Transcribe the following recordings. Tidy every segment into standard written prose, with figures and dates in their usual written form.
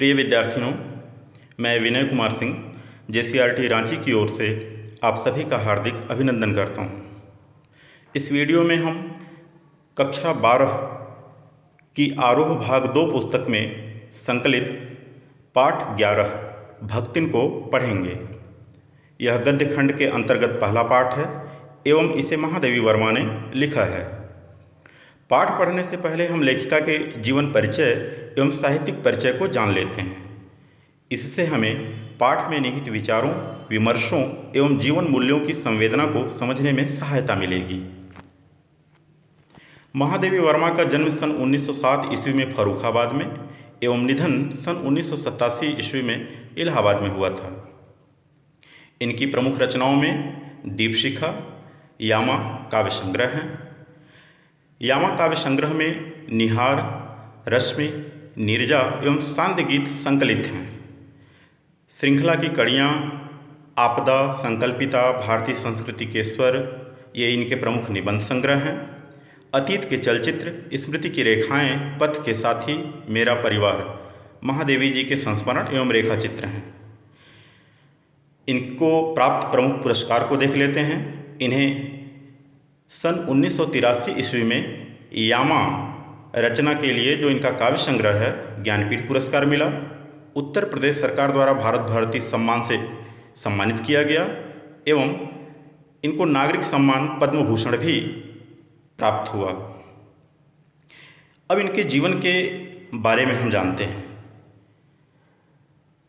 प्रिय विद्यार्थियों, मैं विनय कुमार सिंह JCRT रांची की ओर से आप सभी का हार्दिक अभिनंदन करता हूँ। इस वीडियो में हम कक्षा 12 की आरोह भाग 2 पुस्तक में संकलित पाठ 11 भक्तिन को पढ़ेंगे। यह गद्य खंड के अंतर्गत पहला पाठ है एवं इसे महादेवी वर्मा ने लिखा है। पाठ पढ़ने से पहले हम लेखिका के जीवन परिचय एवं साहित्यिक परिचय को जान लेते हैं। इससे हमें पाठ में निहित विचारों, विमर्शों एवं जीवन मूल्यों की संवेदना को समझने में सहायता मिलेगी। महादेवी वर्मा का जन्म सन 1907 ईस्वी में फर्रुखाबाद में एवं निधन सन 1987 ईस्वी में इलाहाबाद में हुआ था। इनकी प्रमुख रचनाओं में दीपशिखा, यामा काव्य संग्रह हैं। यामा काव्य संग्रह में निहार, रश्मि, नीरजा एवं सांध्य गीत संकलित हैं। श्रृंखला की कड़ियाँ आपदा, संकल्पिता, भारतीय संस्कृति के स्वर ये इनके प्रमुख निबंध संग्रह हैं। अतीत के चलचित्र, स्मृति की रेखाएं, पथ के साथी, मेरा परिवार महादेवी जी के संस्मरण एवं रेखा चित्र हैं। इनको प्राप्त प्रमुख पुरस्कार को देख लेते हैं। इन्हें सन 1983 ईस्वी में यामा रचना के लिए जो इनका काव्य संग्रह है ज्ञानपीठ पुरस्कार मिला। उत्तर प्रदेश सरकार द्वारा भारत भारती सम्मान से सम्मानित किया गया एवं इनको नागरिक सम्मान पद्म भूषण भी प्राप्त हुआ। अब इनके जीवन के बारे में हम जानते हैं।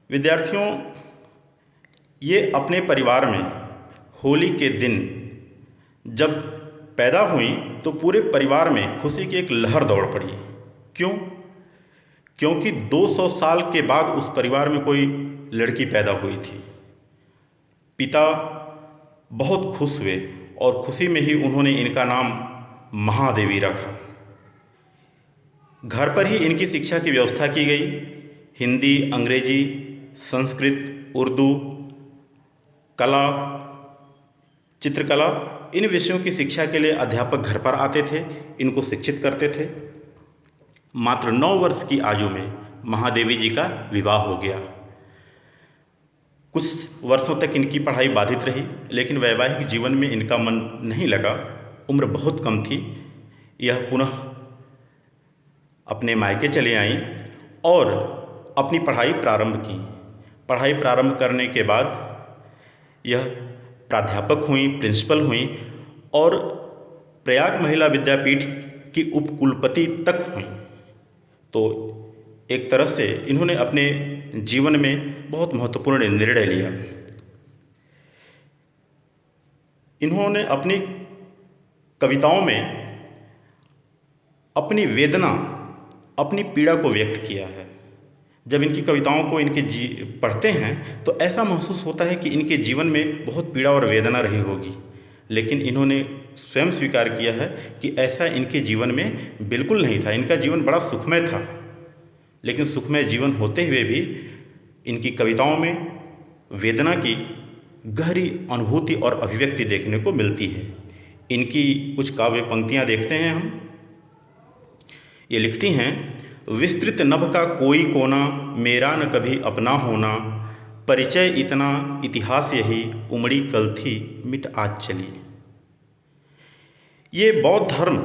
विद्यार्थियों, ये अपने परिवार में होली के दिन जब पैदा हुई तो पूरे परिवार में खुशी की एक लहर दौड़ पड़ी। क्यों? क्योंकि 200 साल के बाद उस परिवार में कोई लड़की पैदा हुई थी। पिता बहुत खुश हुए और खुशी में ही उन्होंने इनका नाम महादेवी रखा। घर पर ही इनकी शिक्षा की व्यवस्था की गई। हिंदी, अंग्रेजी, संस्कृत, उर्दू, कला, चित्रकला, इन विषयों की शिक्षा के लिए अध्यापक घर पर आते थे, इनको शिक्षित करते थे। मात्र 9 वर्ष की आयु में महादेवी जी का विवाह हो गया। कुछ वर्षों तक इनकी पढ़ाई बाधित रही, लेकिन वैवाहिक जीवन में इनका मन नहीं लगा। उम्र बहुत कम थी। यह पुनः अपने मायके चले आईं और अपनी पढ़ाई प्रारंभ की। पढ़ाई प्रारंभ करने के बाद यह प्राध्यापक हुई, प्रिंसिपल हुई और प्रयाग महिला विद्यापीठ की उपकुलपति तक हुई। तो एक तरह से इन्होंने अपने जीवन में बहुत महत्वपूर्ण निर्णय लिया। इन्होंने अपनी कविताओं में अपनी वेदना, अपनी पीड़ा को व्यक्त किया है। जब इनकी कविताओं को पढ़ते हैं तो ऐसा महसूस होता है कि इनके जीवन में बहुत पीड़ा और वेदना रही होगी, लेकिन इन्होंने स्वयं स्वीकार किया है कि ऐसा इनके जीवन में बिल्कुल नहीं था। इनका जीवन बड़ा सुखमय था, लेकिन सुखमय जीवन होते हुए भी इनकी कविताओं में वेदना की गहरी अनुभूति और अभिव्यक्ति देखने को मिलती है। इनकी कुछ काव्य पंक्तियाँ देखते हैं हम। ये लिखती हैं, विस्तृत नभ का कोई कोना, मेरा न कभी अपना होना, परिचय इतना इतिहास यही, उमड़ी कल थी मिट आज चली। ये बौद्ध धर्म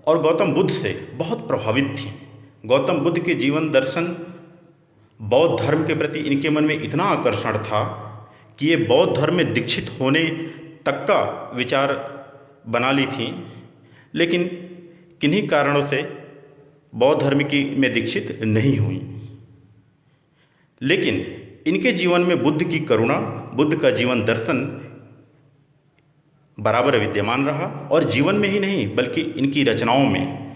और गौतम बुद्ध से बहुत प्रभावित थी। गौतम बुद्ध के जीवन दर्शन, बौद्ध धर्म के प्रति इनके मन में इतना आकर्षण था कि ये बौद्ध धर्म में दीक्षित होने तक का विचार बना ली थी, लेकिन किन्हीं कारणों से बौद्ध धर्म की में दीक्षित नहीं हुई। लेकिन इनके जीवन में बुद्ध की करुणा, बुद्ध का जीवन दर्शन बराबर विद्यमान रहा और जीवन में ही नहीं बल्कि इनकी रचनाओं में,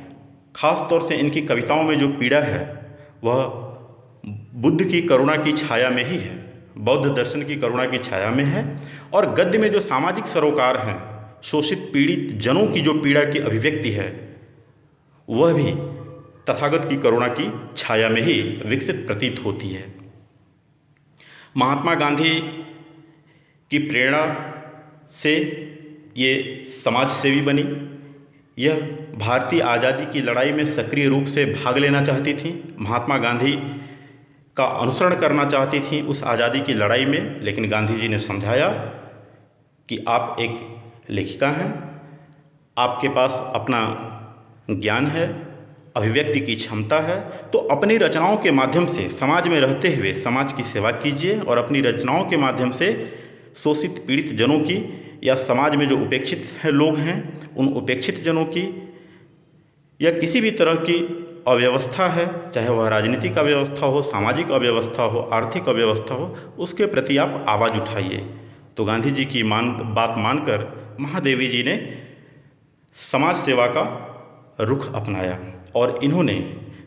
खास तौर से इनकी कविताओं में जो पीड़ा है वह बुद्ध की करुणा की छाया में ही है, बौद्ध दर्शन की करुणा की छाया में है। और गद्य में जो सामाजिक सरोकार हैं, शोषित पीड़ित जनों की जो पीड़ा की अभिव्यक्ति है, वह भी तथागत की करुणा की छाया में ही विकसित प्रतीत होती है। महात्मा गांधी की प्रेरणा से ये समाज सेवी बनी। यह भारतीय आज़ादी की लड़ाई में सक्रिय रूप से भाग लेना चाहती थी। महात्मा गांधी का अनुसरण करना चाहती थीं उस आज़ादी की लड़ाई में, लेकिन गांधी जी ने समझाया कि आप एक लेखिका हैं, आपके पास अपना ज्ञान है, अभिव्यक्ति की क्षमता है, तो अपनी रचनाओं के माध्यम से समाज में रहते हुए समाज की सेवा कीजिए और अपनी रचनाओं के माध्यम से शोषित पीड़ित जनों की या समाज में जो उपेक्षित हैं लोग हैं उन उपेक्षित जनों की या किसी भी तरह की अव्यवस्था है, चाहे वह राजनीतिक अव्यवस्था हो, सामाजिक अव्यवस्था हो, आर्थिक अव्यवस्था हो, उसके प्रति आप आवाज़ उठाइए। तो गांधी जी की बात मानकर महादेवी जी ने समाज सेवा का रुख अपनाया और इन्होंने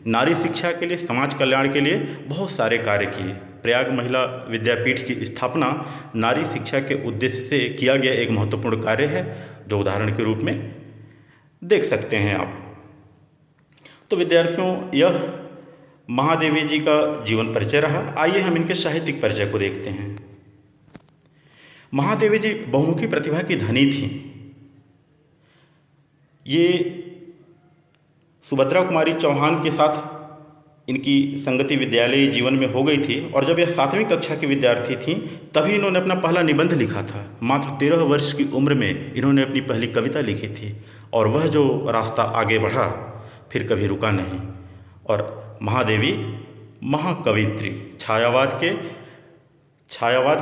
नारी शिक्षा के लिए, समाज कल्याण के लिए बहुत सारे कार्य किए। प्रयाग महिला विद्यापीठ की स्थापना नारी शिक्षा के उद्देश्य से किया गया एक महत्वपूर्ण कार्य है, जो उदाहरण के रूप में देख सकते हैं आप। तो विद्यार्थियों, यह महादेवी जी का जीवन परिचय रहा। आइए हम इनके साहित्यिक परिचय को देखते हैं। महादेवी जी बहुमुखी प्रतिभा की धनी थीं। ये सुभद्रा कुमारी चौहान के साथ इनकी संगति विद्यालय जीवन में हो गई थी और जब यह 7वीं कक्षा की विद्यार्थी थीं तभी इन्होंने अपना पहला निबंध लिखा था। मात्र 13 वर्ष की उम्र में इन्होंने अपनी पहली कविता लिखी थी और वह जो रास्ता आगे बढ़ा फिर कभी रुका नहीं। और महादेवी महाकवित्री, छायावाद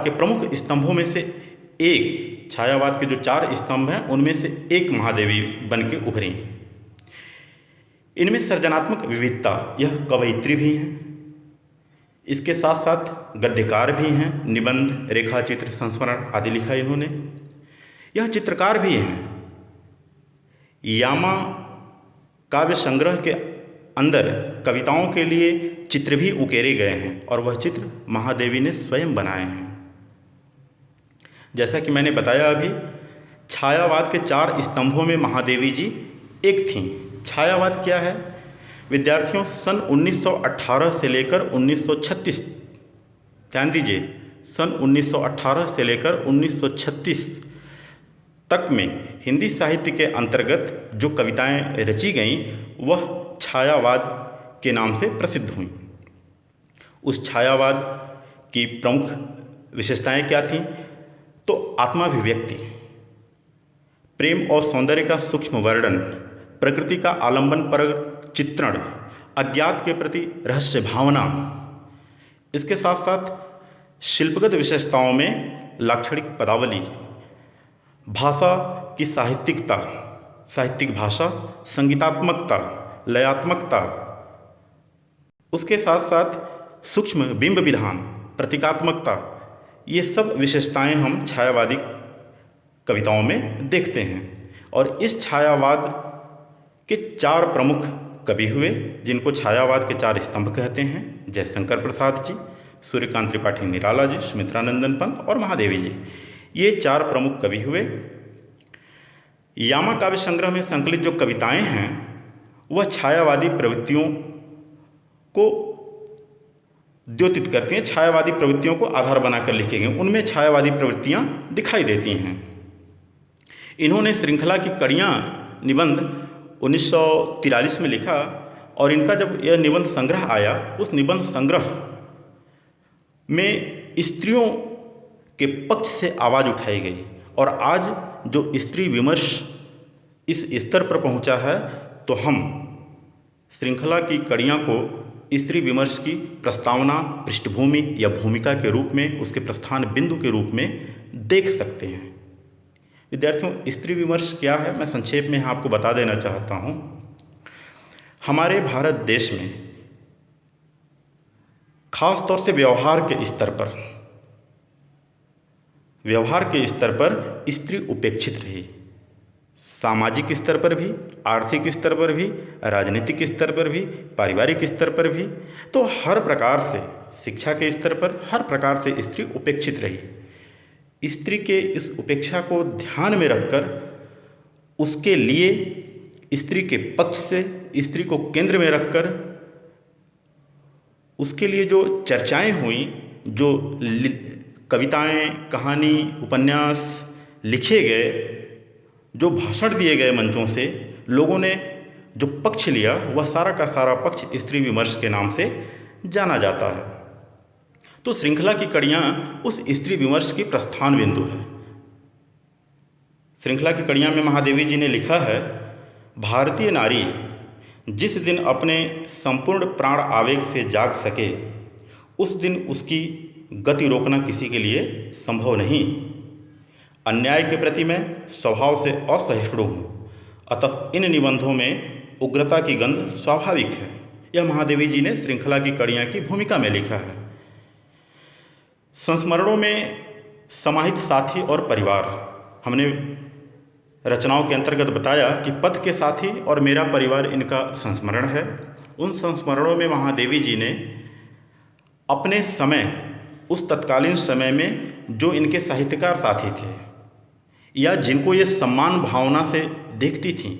के प्रमुख स्तंभों में से एक, छायावाद के जो 4 स्तंभ हैं उनमें से एक महादेवी बन के उभरी। इनमें सृजनात्मक विविधता, यह कवयित्री भी हैं, इसके साथ साथ गद्यकार भी हैं, निबंध, रेखाचित्र, संस्मरण आदि लिखा इन्होंने। यह चित्रकार भी हैं। यामा काव्य संग्रह के अंदर कविताओं के लिए चित्र भी उकेरे गए हैं और वह चित्र महादेवी ने स्वयं बनाए हैं। जैसा कि मैंने बताया अभी, छायावाद के 4 स्तंभों में महादेवी जी एक थीं। छायावाद क्या है विद्यार्थियों? सन 1918 से लेकर 1936, ध्यान दीजिए, सन 1918 से लेकर 1936 तक में हिंदी साहित्य के अंतर्गत जो कविताएं रची गईं वह छायावाद के नाम से प्रसिद्ध हुईं। उस छायावाद की प्रमुख विशेषताएं क्या थीं? तो आत्माभिव्यक्ति, प्रेम और सौंदर्य का सूक्ष्म वर्णन, प्रकृति का आलंबन पर चित्रण, अज्ञात के प्रति रहस्य भावना। इसके साथ साथ शिल्पगत विशेषताओं में लाक्षणिक पदावली, भाषा की साहित्यिकता, साहित्यिक भाषा, संगीतात्मकता, लयात्मकता, उसके साथ साथ सूक्ष्म बिंब विधान, प्रतीकात्मकता, ये सब विशेषताएं हम छायावादी कविताओं में देखते हैं। और इस छायावाद के 4 प्रमुख कवि हुए जिनको छायावाद के 4 स्तंभ कहते हैं। जयशंकर प्रसाद जी, सूर्यकांत त्रिपाठी निराला जी, सुमित्रानंदन पंत और महादेवी जी, ये 4 प्रमुख कवि हुए। यामा काव्य संग्रह में संकलित जो कविताएं हैं वह छायावादी प्रवृत्तियों को द्योतित करती हैं, छायावादी प्रवृत्तियों को आधार बनाकर लिखे गए, उनमें छायावादी प्रवृत्तियां दिखाई देती हैं। इन्होंने श्रृंखला की कड़ियाँ निबंध 1943 में लिखा और इनका जब यह निबंध संग्रह आया, उस निबंध संग्रह में स्त्रियों के पक्ष से आवाज़ उठाई गई और आज जो स्त्री विमर्श इस स्तर पर पहुंचा है तो हम श्रृंखला की कड़ियाँ को स्त्री विमर्श की प्रस्तावना, पृष्ठभूमि या भूमिका के रूप में, उसके प्रस्थान बिंदु के रूप में देख सकते हैं। विद्यार्थियों, स्त्री विमर्श क्या है मैं संक्षेप में आपको बता देना चाहता हूँ। हमारे भारत देश में खास तौर से व्यवहार के स्तर पर स्त्री उपेक्षित रही। सामाजिक स्तर पर भी, आर्थिक स्तर पर भी, राजनीतिक स्तर पर भी, पारिवारिक स्तर पर भी, तो हर प्रकार से, शिक्षा के स्तर पर हर प्रकार से स्त्री उपेक्षित रही। स्त्री के इस उपेक्षा को ध्यान में रखकर उसके लिए स्त्री के पक्ष से, स्त्री को केंद्र में रखकर उसके लिए जो चर्चाएं हुई, जो कविताएं, कहानी, उपन्यास लिखे गए, जो भाषण दिए गए मंचों से, लोगों ने जो पक्ष लिया वह सारा का सारा पक्ष स्त्री विमर्श के नाम से जाना जाता है। तो श्रृंखला की कड़ियाँ उस स्त्री विमर्श की प्रस्थान बिंदु है। श्रृंखला की कड़ियाँ में महादेवी जी ने लिखा है, भारतीय नारी जिस दिन अपने संपूर्ण प्राण आवेग से जाग सके, उस दिन उसकी गति रोकना किसी के लिए संभव नहीं। अन्याय के प्रति मैं स्वभाव से असहिष्णु हूँ, अतः इन निबंधों में उग्रता की गंध स्वाभाविक है। यह महादेवी जी ने श्रृंखला की कड़ियाँ की भूमिका में लिखा है। संस्मरणों में समाहित साथी और परिवार, हमने रचनाओं के अंतर्गत बताया कि पथ के साथी और मेरा परिवार इनका संस्मरण है। उन संस्मरणों में महादेवी जी ने अपने समय, उस तत्कालीन समय में जो इनके साहित्यकार साथी थे या जिनको ये सम्मान भावना से देखती थीं,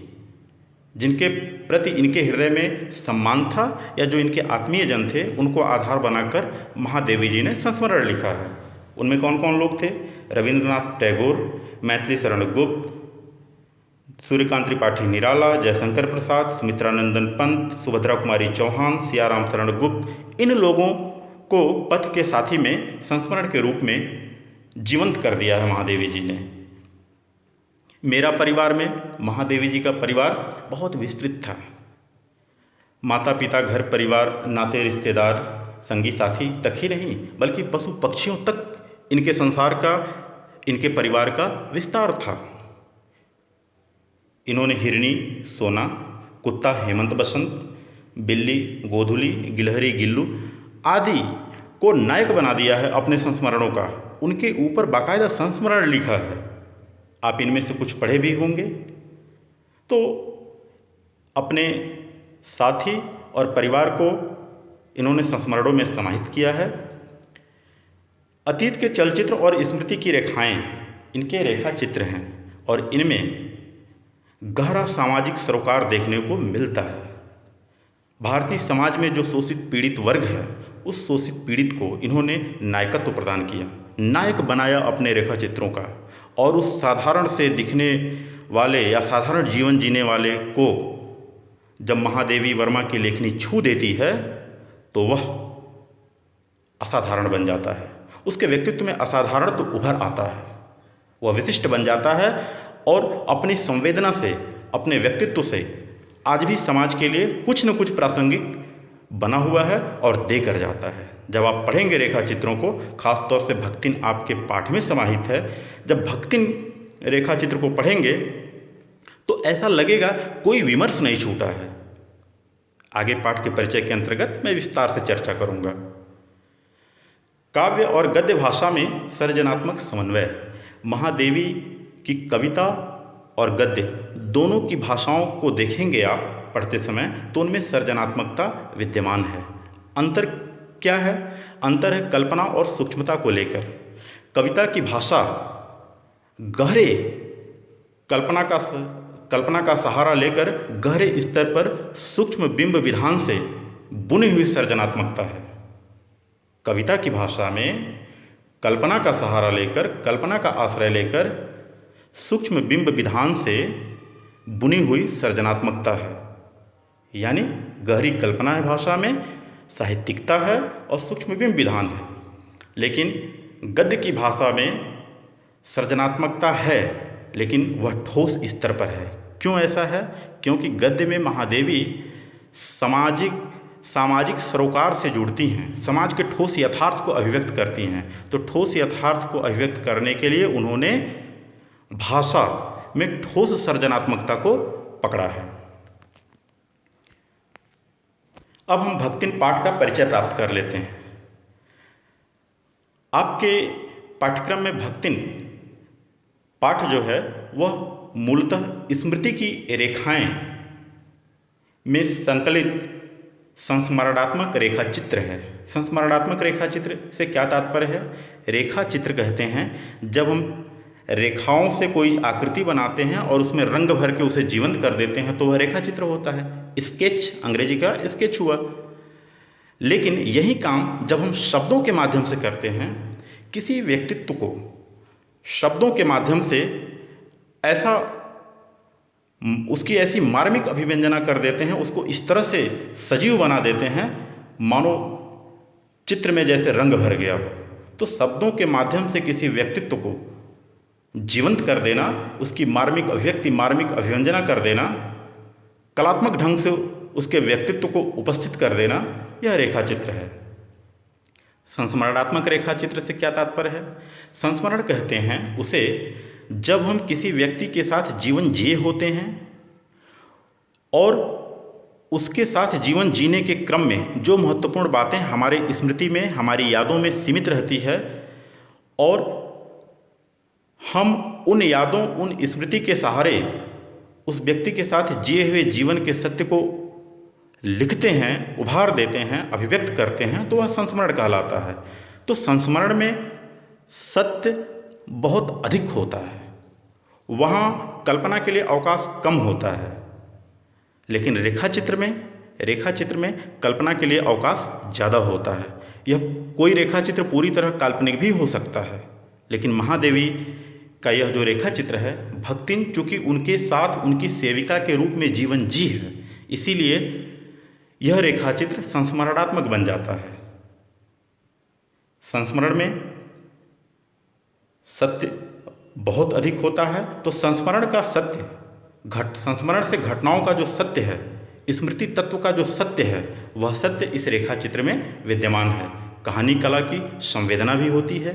जिनके प्रति इनके हृदय में सम्मान था या जो इनके आत्मीय जन थे, उनको आधार बनाकर महादेवी जी ने संस्मरण लिखा है। उनमें कौन कौन लोग थे? रविंद्रनाथ टैगोर, मैथिली शरण गुप्त, सूर्यकांत त्रिपाठी निराला, जयशंकर प्रसाद, सुमित्रानंदन पंत, सुभद्रा कुमारी चौहान, सियाराम शरण गुप्त। इन लोगों को पथ के साथी में संस्मरण के रूप में जीवंत कर दिया है महादेवी जी ने। मेरा परिवार में महादेवी जी का परिवार बहुत विस्तृत था। माता पिता, घर परिवार, नाते रिश्तेदार, संगी साथी तक ही नहीं बल्कि पशु पक्षियों तक इनके संसार का, इनके परिवार का विस्तार था। इन्होंने हिरणी सोना, कुत्ता हेमंत बसंत, बिल्ली गोधुली, गिलहरी गिल्लू आदि को नायक बना दिया है अपने संस्मरणों का। उनके ऊपर बाकायदा संस्मरण लिखा है, आप इनमें से कुछ पढ़े भी होंगे। तो अपने साथी और परिवार को इन्होंने संस्मरणों में समाहित किया है। अतीत के चलचित्र और स्मृति की रेखाएं इनके रेखा चित्र हैं और इनमें गहरा सामाजिक सरोकार देखने को मिलता है। भारतीय समाज में जो शोषित पीड़ित वर्ग है, उस शोषित पीड़ित को इन्होंने नायकत्व प्रदान किया, नायक बनाया अपने रेखा चित्रों का। और उस साधारण से दिखने वाले या साधारण जीवन जीने वाले को जब महादेवी वर्मा की लेखनी छू देती है तो वह असाधारण बन जाता है। उसके व्यक्तित्व में असाधारण तो उभर आता है, वह विशिष्ट बन जाता है और अपनी संवेदना से, अपने व्यक्तित्व से आज भी समाज के लिए कुछ न कुछ प्रासंगिक बना हुआ है और दे कर जाता है। जब आप पढ़ेंगे रेखा चित्रों को, खास तौर से भक्तिन आपके पाठ में समाहित है, जब भक्तिन रेखा चित्र को पढ़ेंगे तो ऐसा लगेगा कोई विमर्श नहीं छूटा है। आगे पाठ के परिचय के अंतर्गत मैं विस्तार से चर्चा करूंगा। काव्य और गद्य भाषा में सर्जनात्मक समन्वय। महादेवी की कविता और गद्य दोनों की भाषाओं को देखेंगे आप पढ़ते समय तो उनमें सर्जनात्मकता विद्यमान है। अंतर क्या है? अंतर है कल्पना और सूक्ष्मता को लेकर। कविता की भाषा गहरे कल्पना का सहारा लेकर गहरे स्तर पर सूक्ष्म बिंब विधान से बुनी हुई सर्जनात्मकता है। कविता की भाषा में कल्पना का सहारा लेकर, कल्पना का आश्रय लेकर सूक्ष्म बिंब विधान से बुनी हुई सर्जनात्मकता है। यानी गहरी कल्पना है भाषा में, साहित्यिकता है और सूक्ष्म बिंब विधान है। लेकिन गद्य की भाषा में सर्जनात्मकता है लेकिन वह ठोस स्तर पर है। क्यों ऐसा है? क्योंकि गद्य में महादेवी सामाजिक सरोकार से जुड़ती हैं, समाज के ठोस यथार्थ को अभिव्यक्त करती हैं। तो ठोस यथार्थ को अभिव्यक्त करने के लिए उन्होंने भाषा में ठोस सर्जनात्मकता को पकड़ा है। अब हम भक्तिन पाठ का परिचय प्राप्त कर लेते हैं। आपके पाठ्यक्रम में भक्तिन पाठ जो है वह मूलतः स्मृति की रेखाएं में संकलित संस्मरणात्मक रेखा चित्र है। संस्मरणात्मक रेखा चित्र से क्या तात्पर्य है? रेखा चित्र कहते हैं जब हम रेखाओं से कोई आकृति बनाते हैं और उसमें रंग भर के उसे जीवंत कर देते हैं तो वह रेखा चित्र होता है। स्केच, अंग्रेजी का स्केच हुआ। लेकिन यही काम जब हम शब्दों के माध्यम से करते हैं, किसी व्यक्तित्व को शब्दों के माध्यम से उसकी ऐसी मार्मिक अभिव्यंजना कर देते हैं, उसको इस तरह से सजीव बना देते हैं मानो चित्र में जैसे रंग भर गया हो। तो शब्दों के माध्यम से किसी व्यक्तित्व को जीवंत कर देना, उसकी मार्मिक अभिव्यक्ति, मार्मिक अभिव्यंजना कर देना, कलात्मक ढंग से उसके व्यक्तित्व को उपस्थित कर देना, यह रेखा चित्र है। संस्मरणात्मक रेखा चित्र से क्या तात्पर्य है? संस्मरण कहते हैं उसे जब हम किसी व्यक्ति के साथ जीवन जिए होते हैं और उसके साथ जीवन जीने के क्रम में जो महत्वपूर्ण बातें हमारे स्मृति में, हमारी यादों में सीमित रहती है और हम उन यादों, उन स्मृति के सहारे उस व्यक्ति के साथ जिए हुए जीवन के सत्य को लिखते हैं, उभार देते हैं, अभिव्यक्त करते हैं, तो वह संस्मरण कहलाता है। तो संस्मरण में सत्य बहुत अधिक होता है, वहाँ कल्पना के लिए अवकाश कम होता है। लेकिन रेखा चित्र में कल्पना के लिए अवकाश ज़्यादा होता है। यह कोई रेखा चित्र पूरी तरह काल्पनिक भी हो सकता है, लेकिन महादेवी का यह जो रेखा चित्र है, भक्तिन चूँकि उनके साथ उनकी सेविका के रूप में जीवन जी है, इसीलिए यह रेखा चित्र संस्मरणात्मक बन जाता है। संस्मरण में सत्य बहुत अधिक होता है, तो संस्मरण का सत्य, संस्मरण से घटनाओं का जो सत्य है, स्मृति तत्व का जो सत्य है, वह सत्य इस रेखा चित्र में विद्यमान है। कहानी कला की संवेदना भी होती है,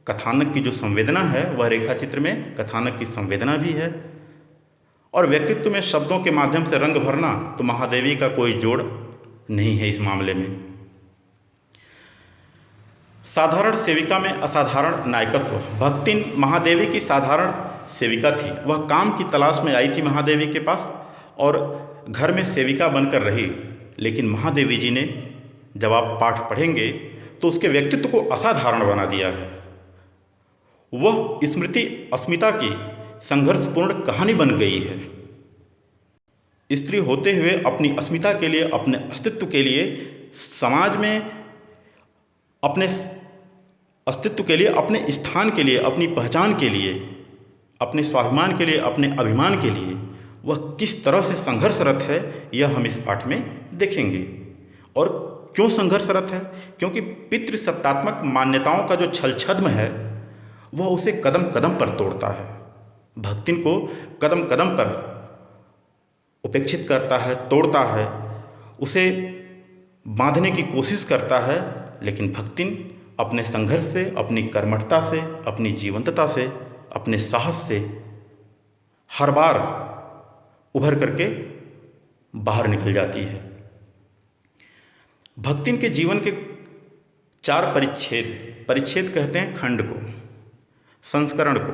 कथानक की जो संवेदना है वह रेखा चित्र में कथानक की संवेदना भी है। और व्यक्तित्व में शब्दों के माध्यम से रंग भरना, तो महादेवी का कोई जोड़ नहीं है इस मामले में। साधारण सेविका में असाधारण नायकत्व। भक्तिन महादेवी की साधारण सेविका थी। वह काम की तलाश में आई थी महादेवी के पास और घर में सेविका बनकर रही। लेकिन महादेवी जी ने, जब आप पाठ पढ़ेंगे तो उसके व्यक्तित्व को असाधारण बना दिया है। वह स्मृति अस्मिता की संघर्षपूर्ण कहानी बन गई है। स्त्री होते हुए अपनी अस्मिता के लिए, अपने अस्तित्व के लिए, समाज में अपने अस्तित्व के लिए, अपने स्थान के लिए, अपनी पहचान के लिए, अपने स्वाभिमान के लिए, अपने अभिमान के लिए वह किस तरह से संघर्षरत है, यह हम इस पाठ में देखेंगे। और क्यों संघर्षरत है? क्योंकि पितृसत्तात्मक मान्यताओं का जो छलछद्म है वह उसे कदम कदम पर तोड़ता है। भक्तिन को कदम कदम पर उपेक्षित करता है, तोड़ता है, उसे बांधने की कोशिश करता है। लेकिन भक्तिन अपने संघर्ष से, अपनी कर्मठता से, अपनी जीवंतता से, अपने साहस से हर बार उभर करके बाहर निकल जाती है। भक्तिन के जीवन के 4 परिच्छेद कहते हैं खंड को, संस्करण को।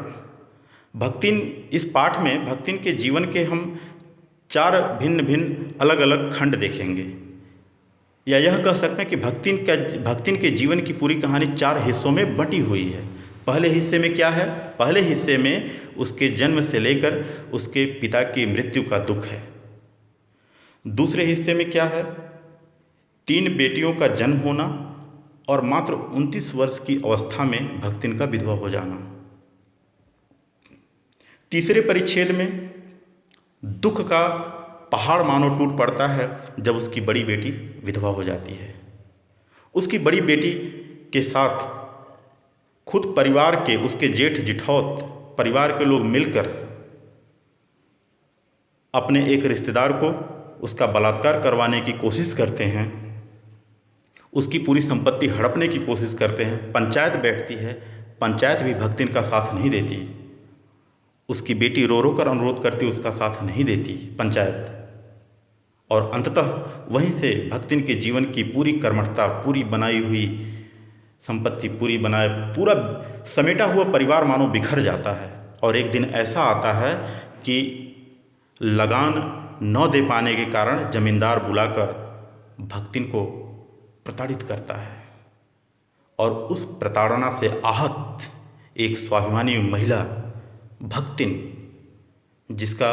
भक्तिन, इस पाठ में भक्तिन के जीवन के हम 4 भिन्न भिन्न अलग अलग खंड देखेंगे, या यह कह सकते हैं कि भक्तिन के जीवन की पूरी कहानी 4 हिस्सों में बटी हुई है। पहले हिस्से में क्या है? पहले हिस्से में उसके जन्म से लेकर उसके पिता की मृत्यु का दुख है। दूसरे हिस्से में क्या है? 3 बेटियों का जन्म होना और मात्र 29 वर्ष की अवस्था में भक्तिन का विधवा हो जाना। तीसरे परिच्छेद में दुख का पहाड़ मानो टूट पड़ता है जब उसकी बड़ी बेटी विधवा हो जाती है। उसकी बड़ी बेटी के साथ खुद परिवार के, उसके जेठ जिठौत परिवार के लोग मिलकर अपने एक रिश्तेदार को उसका बलात्कार करवाने की कोशिश करते हैं, उसकी पूरी संपत्ति हड़पने की कोशिश करते हैं। पंचायत बैठती है, पंचायत भी भक्तिन का साथ नहीं देती। उसकी बेटी रो रो कर अनुरोध करती, उसका साथ नहीं देती पंचायत। और अंततः वहीं से भक्तिन के जीवन की पूरी कर्मठता, पूरी बनाई हुई संपत्ति, पूरा समेटा हुआ परिवार मानो बिखर जाता है। और एक दिन ऐसा आता है कि लगान न दे पाने के कारण जमींदार बुलाकर भक्तिन को प्रताड़ित करता है। और उस प्रताड़ना से आहत एक स्वाभिमानी महिला भक्तिन, जिसका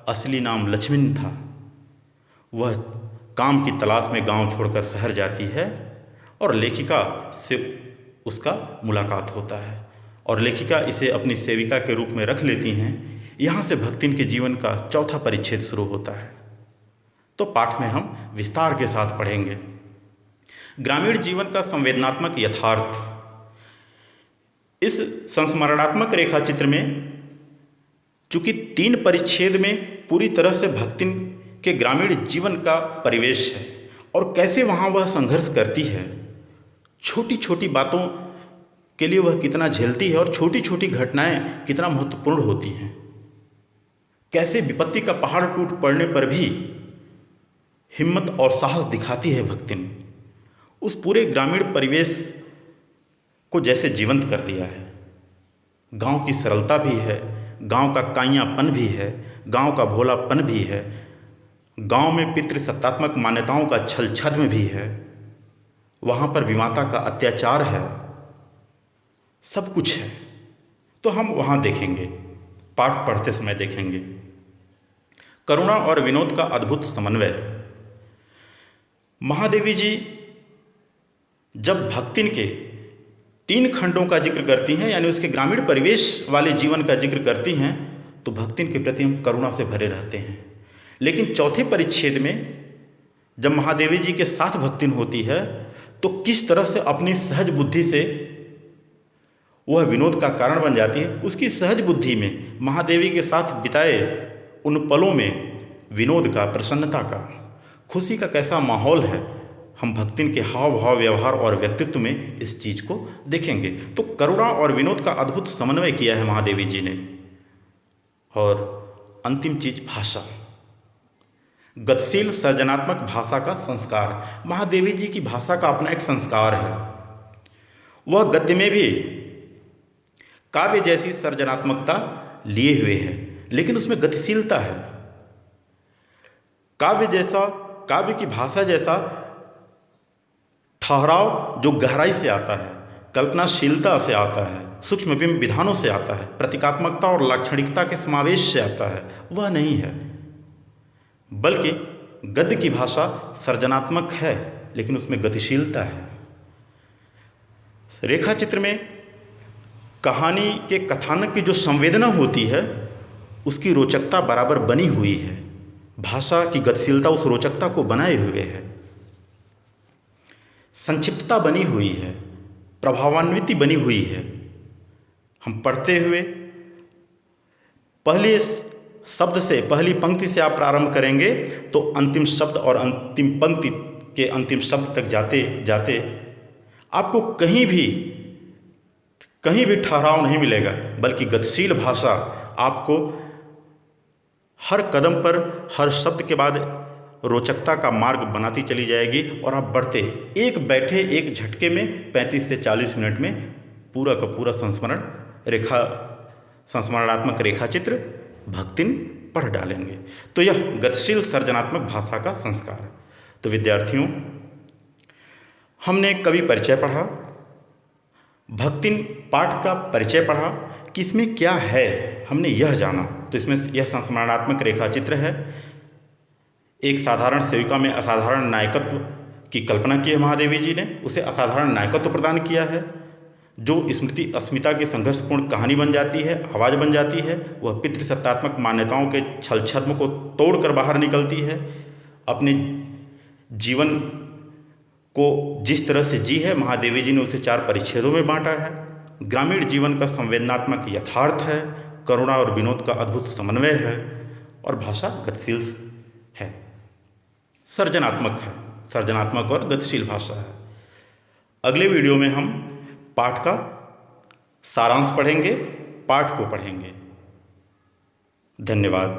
असली नाम लक्ष्मण था, वह काम की तलाश में गांव छोड़कर शहर जाती है और लेखिका से उसका मुलाकात होता है और लेखिका इसे अपनी सेविका के रूप में रख लेती हैं। यहाँ से भक्तिन के जीवन का 4था परिच्छेद शुरू होता है। तो पाठ में हम विस्तार के साथ पढ़ेंगे। ग्रामीण जीवन का संवेदनात्मक यथार्थ। इस संस्मरणात्मक रेखा चित्र में चूंकि 3 परिच्छेद में पूरी तरह से भक्तिन के ग्रामीण जीवन का परिवेश है और कैसे वहाँ वह संघर्ष करती है, छोटी छोटी बातों के लिए वह कितना झेलती है और छोटी छोटी घटनाएं कितना महत्वपूर्ण होती हैं, कैसे विपत्ति का पहाड़ टूट पड़ने पर भी हिम्मत और साहस दिखाती है भक्तिन। उस पूरे ग्रामीण परिवेश को जैसे जीवंत कर दिया है। गांव की सरलता भी है, गांव का काइयापन भी है, गांव का भोलापन भी है, गांव में पितृसत्तात्मक मान्यताओं का छल छद्म भी है, वहाँ पर विमाता का अत्याचार है, सब कुछ है। तो हम वहाँ देखेंगे, पाठ पढ़ते समय देखेंगे करुणा और विनोद का अद्भुत समन्वय। महादेवी जी जब भक्तिन के 3 खंडों का जिक्र करती हैं, यानी उसके ग्रामीण परिवेश वाले जीवन का जिक्र करती हैं, तो भक्तिन के प्रति हम करुणा से भरे रहते हैं। लेकिन चौथे परिच्छेद में जब महादेवी जी के साथ भक्तिन होती है तो किस तरह से अपनी सहज बुद्धि से वह विनोद का कारण बन जाती है। उसकी सहज बुद्धि में महादेवी के साथ बिताए उन पलों में विनोद का, प्रसन्नता का, खुशी का कैसा माहौल है, हम भक्तिन के हाव भाव, व्यवहार और व्यक्तित्व में इस चीज़ को देखेंगे। तो करुणा और विनोद का अद्भुत समन्वय किया है महादेवी जी ने। और अंतिम चीज भाषा, गतिशील सृजनात्मक भाषा का संस्कार। महादेवी जी की भाषा का अपना एक संस्कार है। वह गद्य में भी काव्य जैसी सृजनात्मकता लिए हुए है, लेकिन उसमें गतिशीलता है। काव्य जैसा, काव्य की भाषा जैसा ठहराव जो गहराई से आता है, कल्पनाशीलता से आता है, सूक्ष्म विधानों से आता है, प्रतीकात्मकता और लाक्षणिकता के समावेश से आता है, वह नहीं है। बल्कि गद्य की भाषा सृजनात्मक है, लेकिन उसमें गतिशीलता है। रेखा चित्र में कहानी के कथानक की जो संवेदना होती है उसकी रोचकता बराबर बनी हुई है। भाषा की गतिशीलता उस रोचकता को बनाए हुए है। संक्षिप्तता बनी हुई है, प्रभावान्विति बनी हुई है। हम पढ़ते हुए पहले शब्द से, पहली पंक्ति से आप प्रारंभ करेंगे तो अंतिम शब्द और अंतिम पंक्ति के अंतिम शब्द तक जाते जाते आपको कहीं भी ठहराव नहीं मिलेगा, बल्कि गतिशील भाषा आपको हर कदम पर, हर शब्द के बाद रोचकता का मार्ग बनाती चली जाएगी और आप बढ़ते एक बैठे एक झटके में 35 से 40 मिनट में पूरा का पूरा संस्मरणात्मक रेखा चित्र भक्तिन पढ़ डालेंगे। तो यह गतिशील सृजनात्मक भाषा का संस्कार। तो विद्यार्थियों, हमने कवि परिचय पढ़ा, भक्तिन पाठ का परिचय पढ़ा कि इसमें क्या है, हमने यह जाना। तो इसमें यह संस्मरणात्मक रेखा चित्र है। एक साधारण सेविका में असाधारण नायकत्व की कल्पना की है महादेवी जी ने, उसे असाधारण नायकत्व प्रदान किया है, जो स्मृति अस्मिता की संघर्षपूर्ण कहानी बन जाती है, आवाज़ बन जाती है। वह पितृसत्तात्मक मान्यताओं के छल छद्म को तोड़कर बाहर निकलती है, अपने जीवन को जिस तरह से जी है महादेवी जी ने उसे 4 परिच्छेदों में बांटा है। ग्रामीण जीवन का संवेदनात्मक यथार्थ है, करुणा और विनोद का अद्भुत समन्वय है, और भाषा गतिशील है, सृजनात्मक है, सृजनात्मक और गतिशील भाषा है। अगले वीडियो में हम पाठ का सारांश पढ़ेंगे, पाठ को पढ़ेंगे। धन्यवाद।